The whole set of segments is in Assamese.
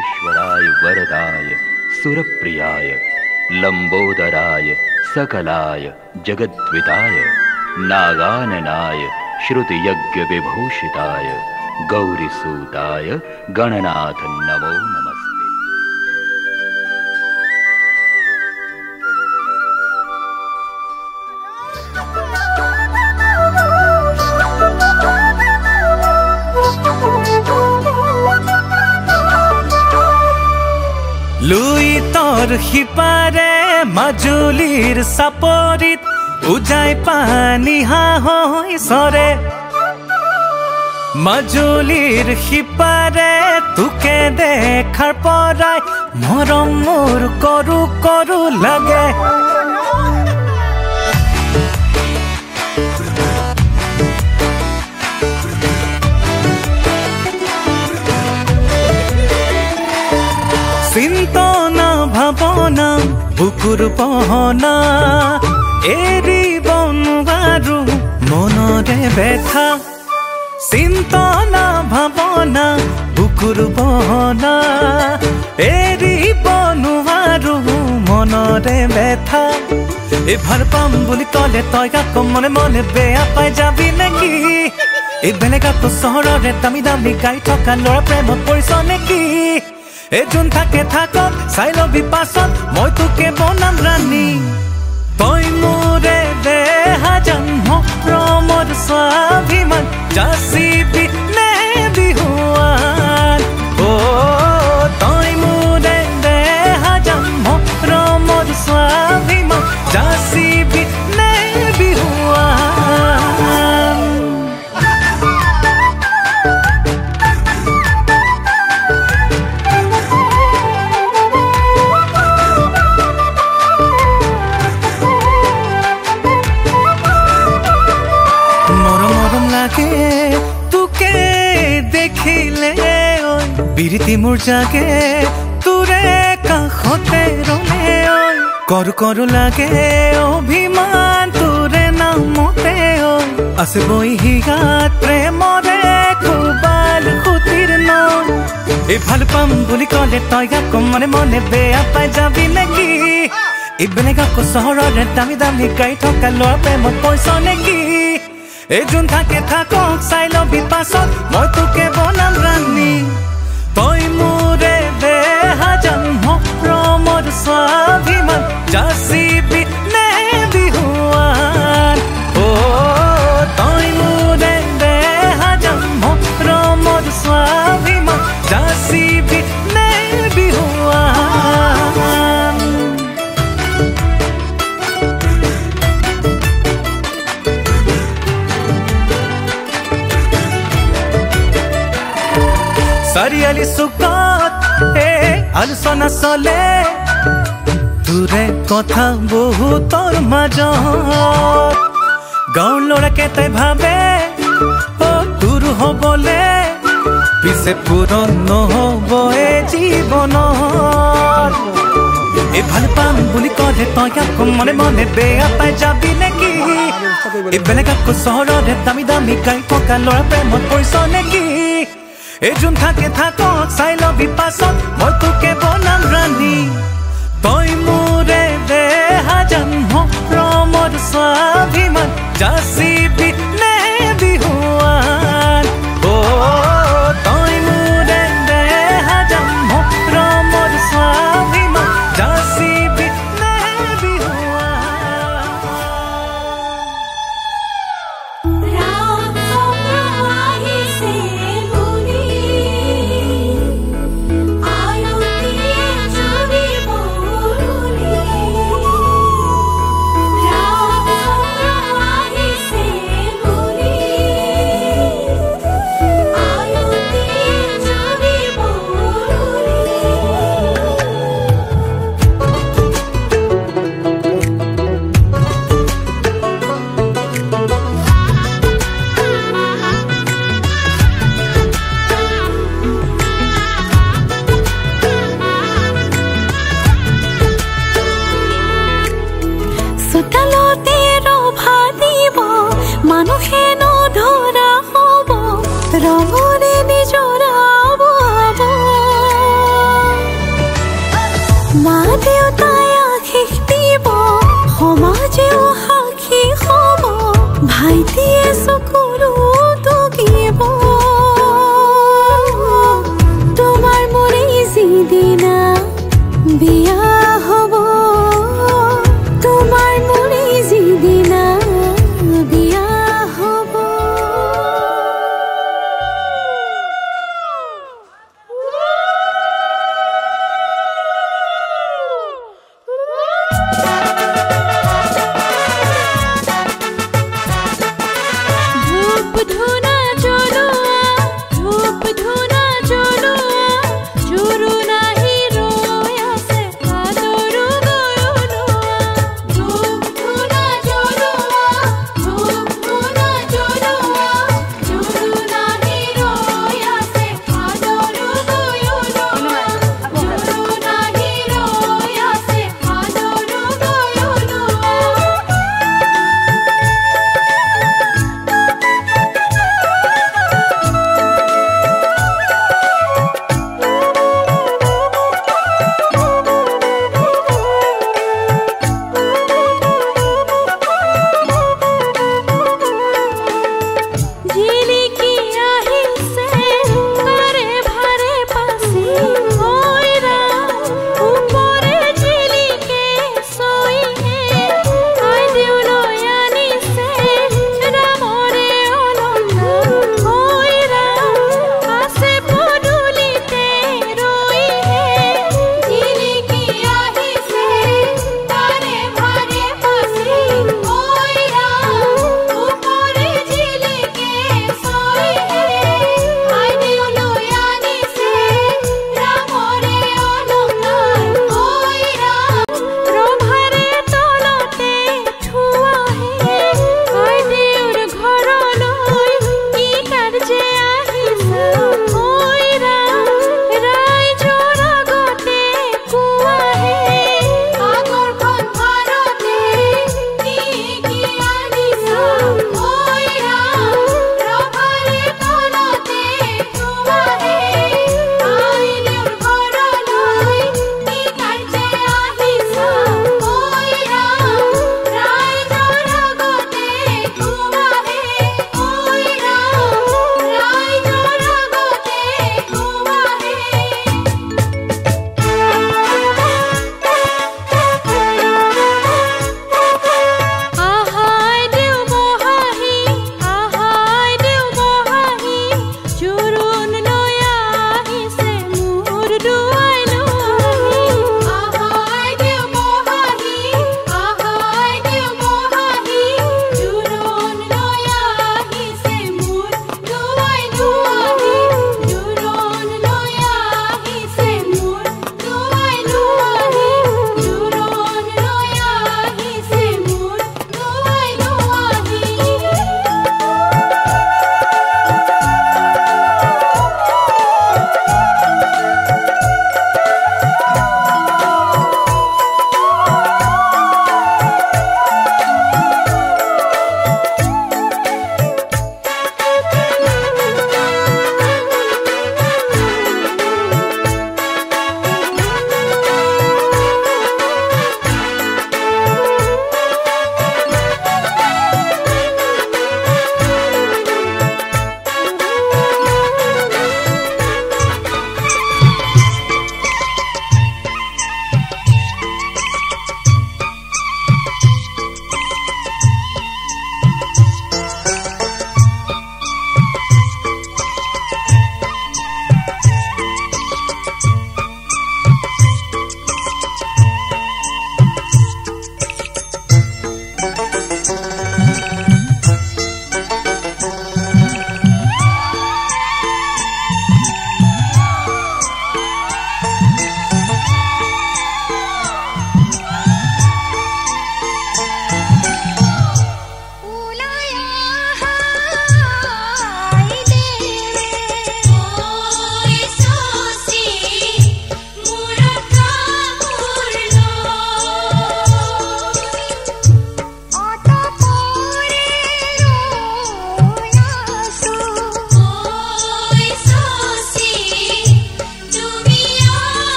विश्वेश्वराय वरदाय सुरप्रियाय लंबोदराय सकलाय जगद्विताय नागाननाय श्रुतियज्ञविभूषिताय गौरीसूताय गणनाथ नमो नमस्ते। লুই তোর হিপারে মাজুলির সাপরিত উজাই পানি হাহই সরে মাজুলির হিপারে তুকে দেখার পরায় মরম মোর করু করু লাগে চিন্তনা ভাবনা বুকুর পহনা এৰিব নোৱাৰো মনৰে ব্যথা চিন্তনা ভাবনা বুকুৰ পহনা এৰিব নোৱাৰো মনৰে ব্যথা এই ভাল পাম বুলি ক'লে তই আকৌ মনে মনে বেয়া পাই যাবি নেকি এই বেলেগ আকৌ চহৰৰে দামী দামী গাই থকা ল'ৰা প্ৰেমত পৰিছ নেকি এ যোন থাকে থাকক চাই লবি পাছত মই তোকে বনাম ৰাণী তই মোৰে দেহা জন্ম প্ৰমৰ স্বাভিমান যাচিবি নে বিহুৱান অ তই মোৰে দেহা জন্ম প্ৰমৰ স্বাভিমান যাচিবি নে বিহুৱান তোকে দেখিলে বিৰিতি মোৰ জাগে তোৰে কাষতে ৰলে কৰু কৰু লাগে অভিমান তোৰে নামতে আছে বৈ হিগাত প্ৰেমৰে খুবাল খুতিৰ নৈ এই ভাল পাম বুলি ক'লে তই আকৌ মনে মনে বেয়া পাই যাবি নেকি এই বেলেগ আকৌ চহৰৰে দামী দামী গাই থকা ল'ৰা প্ৰেমত পৰিছ নেকি এই যোন থাকে থাকক চাই লবি পাছত মই তোকে বনাম ৰাণী তই মোৰে দেহা জন্ম প্ৰমৰ স্বাভিমান যাচিবি নে বিহুৱান অ তই মোৰে দেহা জন্ম প্ৰমৰ স্বাভিমান যাচিবি নে বিহুৱান চাৰিআলি চুকত আলোচনা চলে তোৰে কথা বহুতৰ মাজত গাঁৱৰ ল'ৰাকে তাই ভাবে তোৰ হ'বলে পিছে পূৰণ নহ'ব এই জীৱনত এই ভাল পাম বুলি ক'লে তই আকৌ মনে মনে বেয়া পাই যাবি নেকি এই বেলেগ আকৌ চহৰৰে দামী দামী গাই থকা ল'ৰা প্ৰেমত পৰিছ নেকি এই যোন থাকে থাকক চাই লবি পাছত মই তোকে বনাম ৰাণী তই মোৰে দেহা জন্ম প্ৰমৰ স্বাভিমান যাচিবি নে বিহুৱান অ তই মোৰে দেহা জন্ম প্ৰমৰ স্বাভিমান যাচিবি নে বিহুৱান Say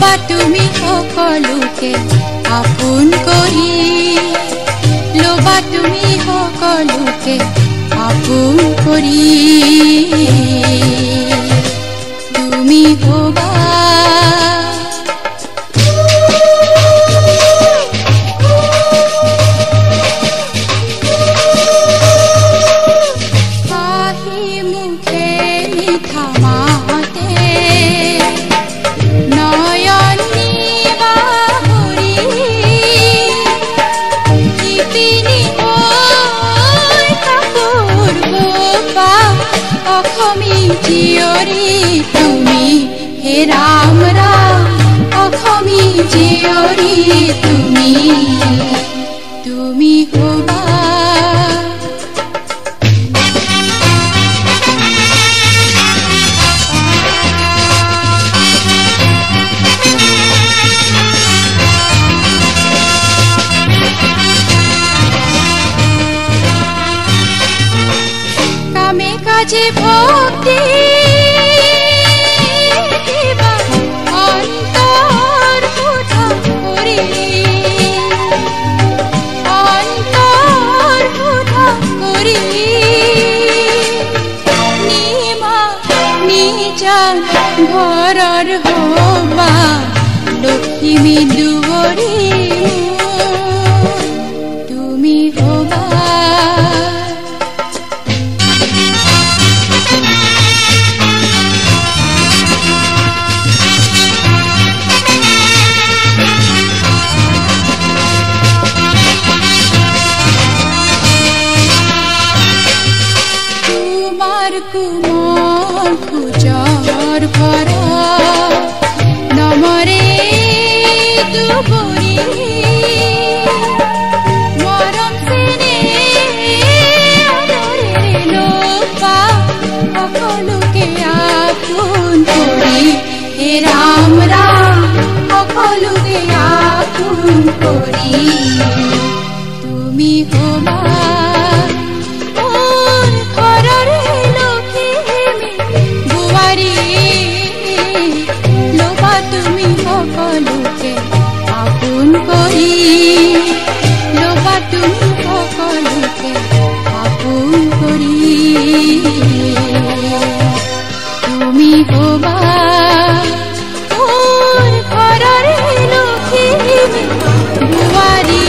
লবা তুমি সকলোকে আপোন কৰি লবা তুমি সকলোকে আপোন কৰি তুমি হবা তুমি হে ৰাম ৰাম অসমী জীয়ৰী তুমি তুমি হবা কামে কাজে ভক্তি ঘৰৰ হবা লক্ষ্মী দুৱৰী তুমি হবা তোমাৰ কোমল খোজৰ ভৰা নমৰে দুবৰি মৰম চেনেহ আদৰেৰে লবা সকলোকে আপোন কৰি হে ৰাম ৰাম সকলোকে আপোন কৰি তুমি হবা সকলোকে আপোন কৰি লবা তুমি সকলোকে আপোন কৰি তুমি হবা মোৰ ঘৰৰে লক্ষ্মী বোৱাৰী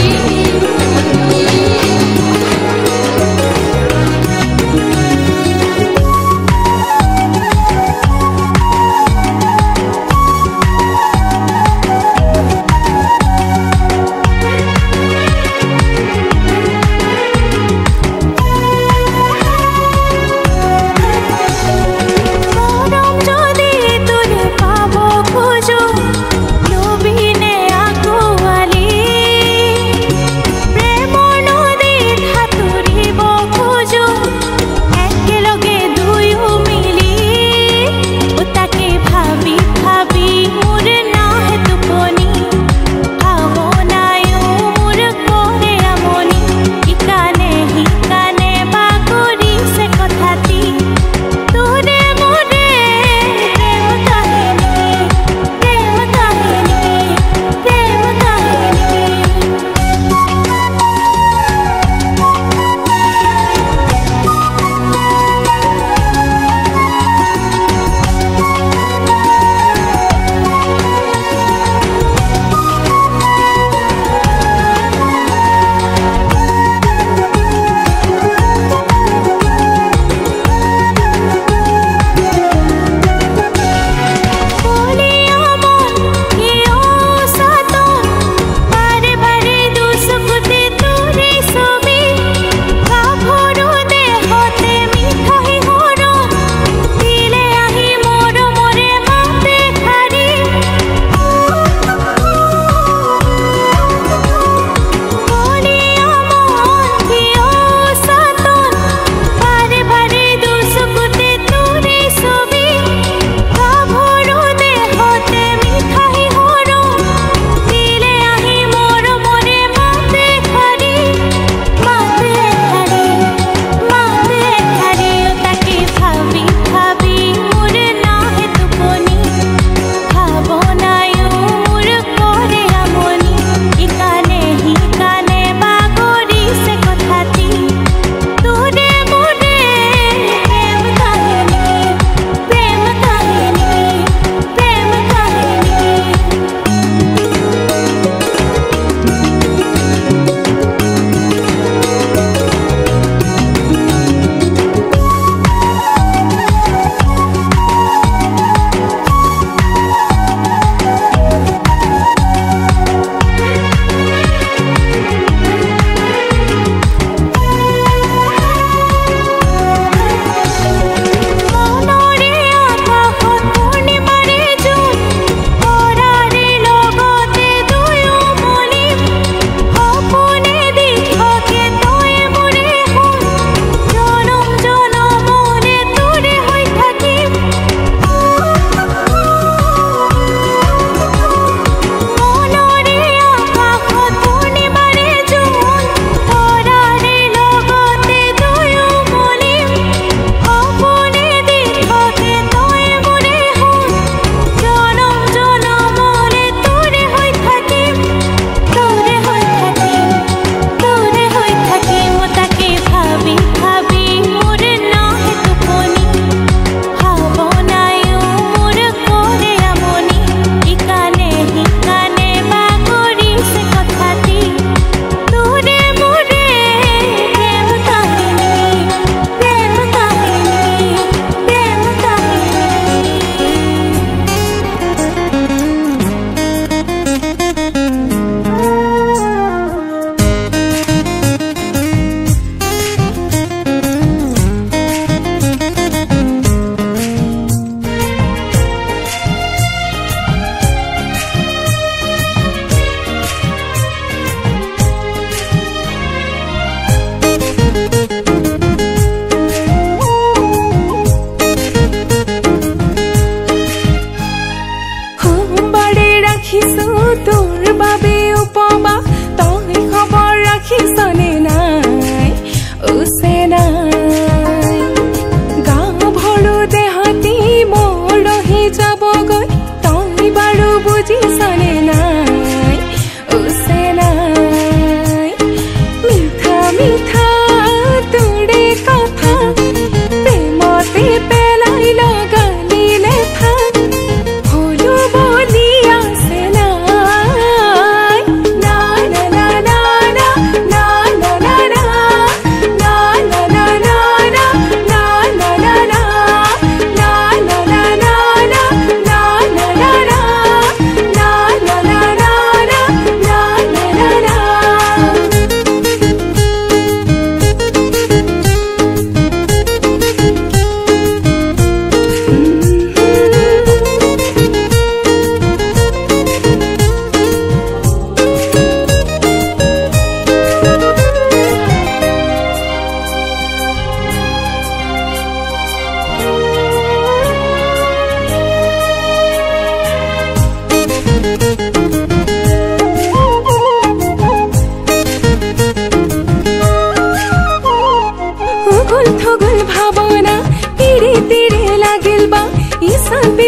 যদি তুলে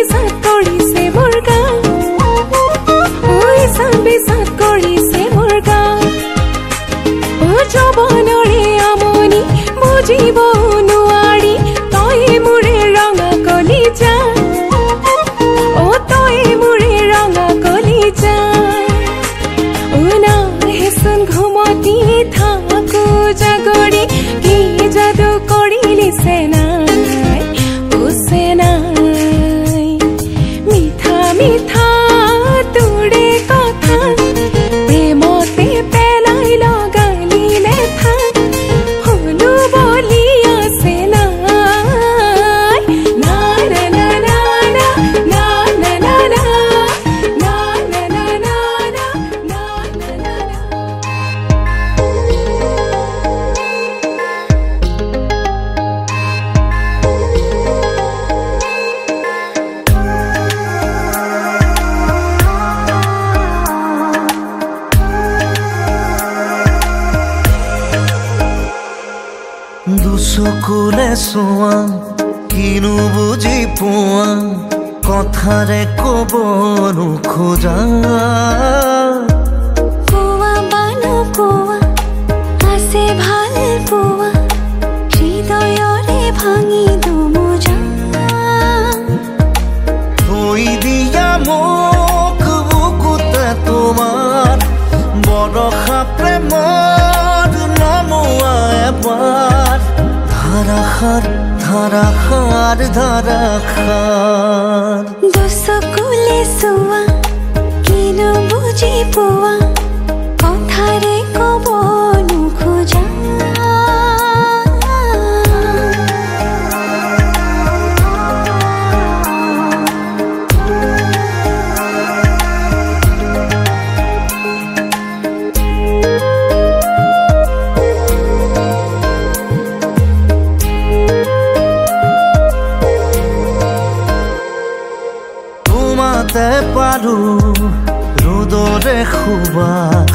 বিছাত কৰিছে মোৰ গান ঐ চান বিছাত কৰিছে মোৰ গান ও যৌৱনৰে আমনি বুজিব নোৱাৰি তই মোৰে ৰঙা কলিজা ও তই মোৰে ৰঙা কলিজা ও নাহেচোন ঘুমতি থাকো জাগৰি কি যাদু কৰিলি চেনাই ও চেনাই মিঠা মিঠা তোৰে কথা প্ৰেমতে পেলাই লগালি লেঠা হলো বলিয়া চেনাই না না না না না না না না না না না না না না দুচকুলে চোৱা কিনো বুজি পোৱা কথাৰে ক'ব নোখোজা কোৱা বানো কোৱা আছে ভাল পোৱা হৃদয়ৰে ভাঙি দুমোজা থৈ দিয়া মোক বুকুতে তোমাৰ বৰষা প্ৰেমৰ নমোৱা এবাৰ ধাৰাসাৰ ধাৰাসাৰ ধাৰাসাৰ দুচকুলে চোৱা কিনো বুজি পোৱা কথাৰে ক'ব নোখোজা তোমাতে পাৰো ৰ'দৰে সুবাস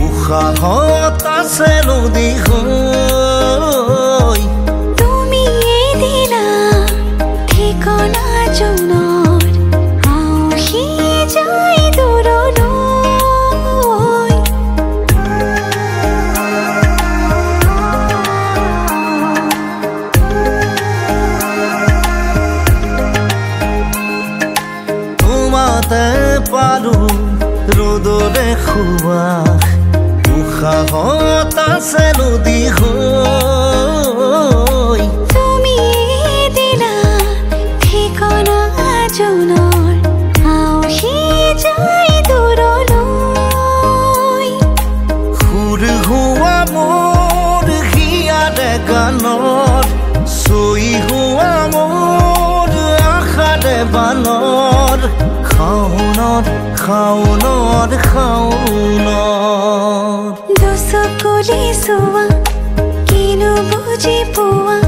উশাহত আছে নদী হৈ তুমি দিলা ঠিকনা জনৰ আউসি যাই দূৰলৈ তোমাতে পাৰো ৰ'দৰে সুবাস উশাহত আছে নদী হৈ তুমি দিলা ঠিকনা জনৰ আউসি যাই দূৰলৈ সুৰ হোৱা মোৰ হিয়াৰে গানত চৈ হোৱা মোৰ আশাৰে বানৰ খাওনত খাওনত খাওনত দুচকুলে চোৱা কিনো বুজি পোৱা